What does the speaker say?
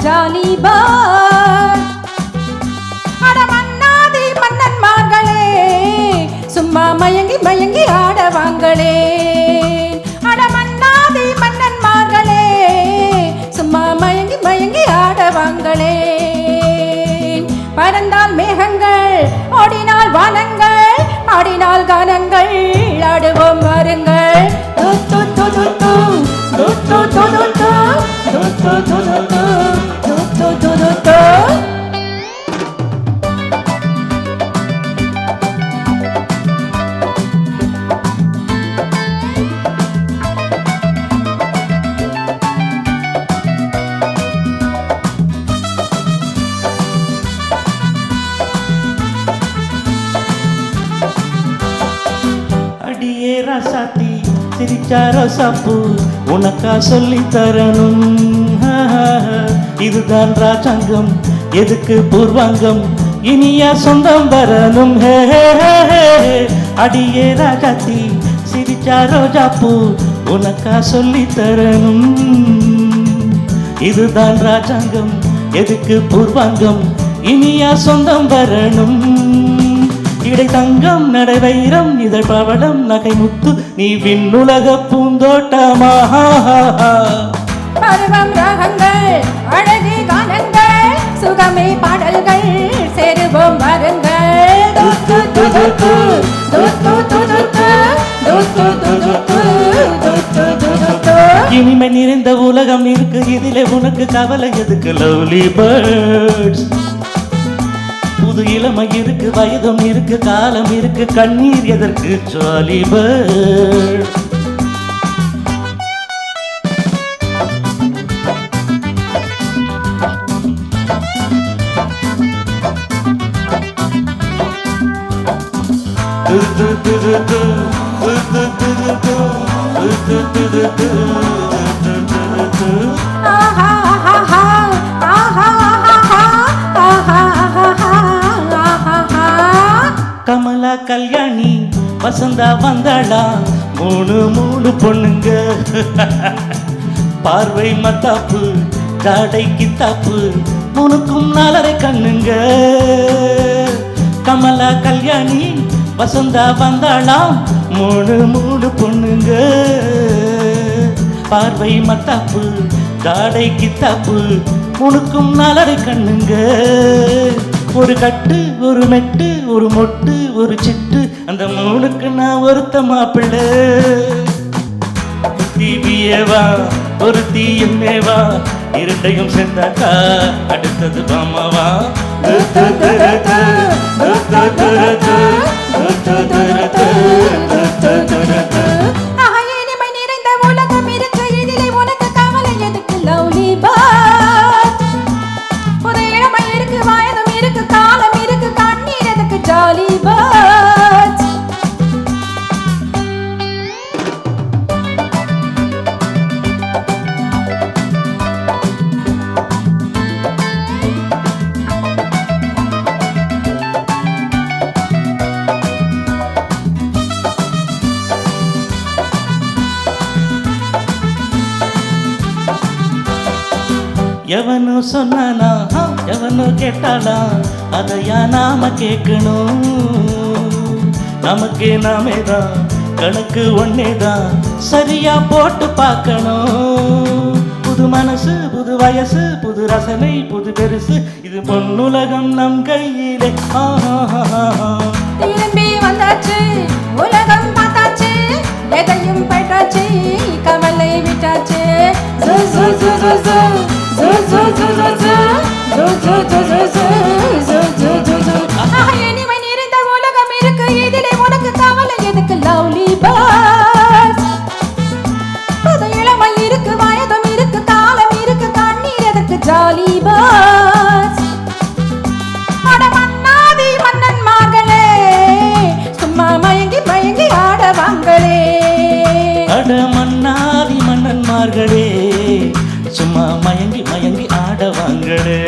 Jolly பார். அட மன்னாதி மன்னன்மார்களே சும்மா மயங்கி மயங்கி ஆடவாங்களே. அட மன்னாதி மன்னன்மார்களே சும்மா மயங்கி மயங்கி ஆடவாங்களே. பறந்தால் மேகங்கள் ஓடினால் வானங்கள் ஆடினால் கானங்கள் ஆடுவோம் வாருங்கள். து து து து து து து து து து து து து து து து து. அடியே ராசாத்தி சிரிச்சாரோ சாப்பு உனக்கா சொல்லி தரணும். இதுதான் ராஜாங்கம் எதுக்கு பூர்வாங்கம் இனியா சொந்தம் வரணும். அடியே ராஜாத்தி சிரிச்சாரோ சாப்பு உனக்கா சொல்லி தரணும். இதுதான் ராஜாங்கம் எதுக்கு பூர்வாங்கம் இனியா சொந்தம் வரணும். இடை தங்கம் நடை வைரம் இதழ் பவளம் நகை முத்து நீ விண்ணுலக பூந்தோட்டமா. பருவம் ராகங்கள் அழகே கானங்கள் சுகமே பாடல்கள் சேருவோம் வாருங்கள். து து து து து து து து து து து து து து து து து து. இனிமை நிறைந்த உலகம் இருக்கு இதிலே உனக்கு கவலை எதுக்கு லவ்லி பேர்ட்ஸ். புது இளமை இருக்கு வயதும் இருக்கு காலம் இருக்கு கண்ணீர் எதற்கு ஜாலி பேர்ட். ஆஹா ஆஹா ஆஹா ஆஹா ஆஹா. கமலா கல்யாணி வசந்தா வந்தாளா மூணு மூணு பொண்ணுங்க. பார்வை மத்தாப்பு ஜாடை கித்தாப்பு உனக்கும் நாலரை கண்ணுங்க. கமலா கல்யாணி வசந்தா வந்தாளா மூணு மூணு பொண்ணுங்க. பார்வை மத்தாப்பு ஜாடை கித்தாப்பு உனக்கும் நாலரை கண்ணுங்க. ஒரு கட்டு ஒரு மெட்டு ஒரு மொட்டு ஒரு சிட்டு அந்த மூணுக்கு நான் ஒருத்த மாப்பிள்ளை. தீபியேவா ஒரு தீயம்மேவா இரண்டையும் சேர்ந்தாக்கா அடுத்தது பாமாவா. இனிமை நிறைந்த உலகம் இருக்கு இதிலே உனக்கு கவலை எதுக்கு லவ்லி பார். புது இளமை இருக்கு வயதும் இருக்கு காலம் இருக்கு கண்ணீர் எதுக்கு ஜாலி பார். எவனு சொன்னானா எவனு கேட்டாளா அதையா நாம கேட்கணும். நமக்கே நாமே தான் கணக்கு ஒன்னேதான் சரியா போட்டு பார்க்கணும். புது மனசு புது வயசு புது ரசனை புது பெருசு இது பொன்னுலகம் நம் கையிலே. திரும்பி வந்தாச்சு உலகம் பார்த்தாச்சு எதையும் பெற்றாச்சு கவலை விட்டாச்சு. ஜு ஜு ஜு ஜு ஜு ஜு ஜு ஜு ஜு ஜு ஜு ஜு ஜு ஜு ஜு ஜு ஜு. இனிமை நிறைந்த உலகம் இருக்கு இதிலே உனக்கு கவலை எதுக்கு லவ்லி பார். புது இளமை இருக்கு வயதும் இருக்கு காலம் இருக்கு கண்ணீர் எதுக்கு ஜாலி பார். அட மன்னாதி மன்னன்மார்களே சும்மா மயங்கி மயங்கி ஆடவாங்களே. அட மன்னாதி மன்னன்மார்களே சும்மா மயங்கி மயங்கி ஆடவாங்களே.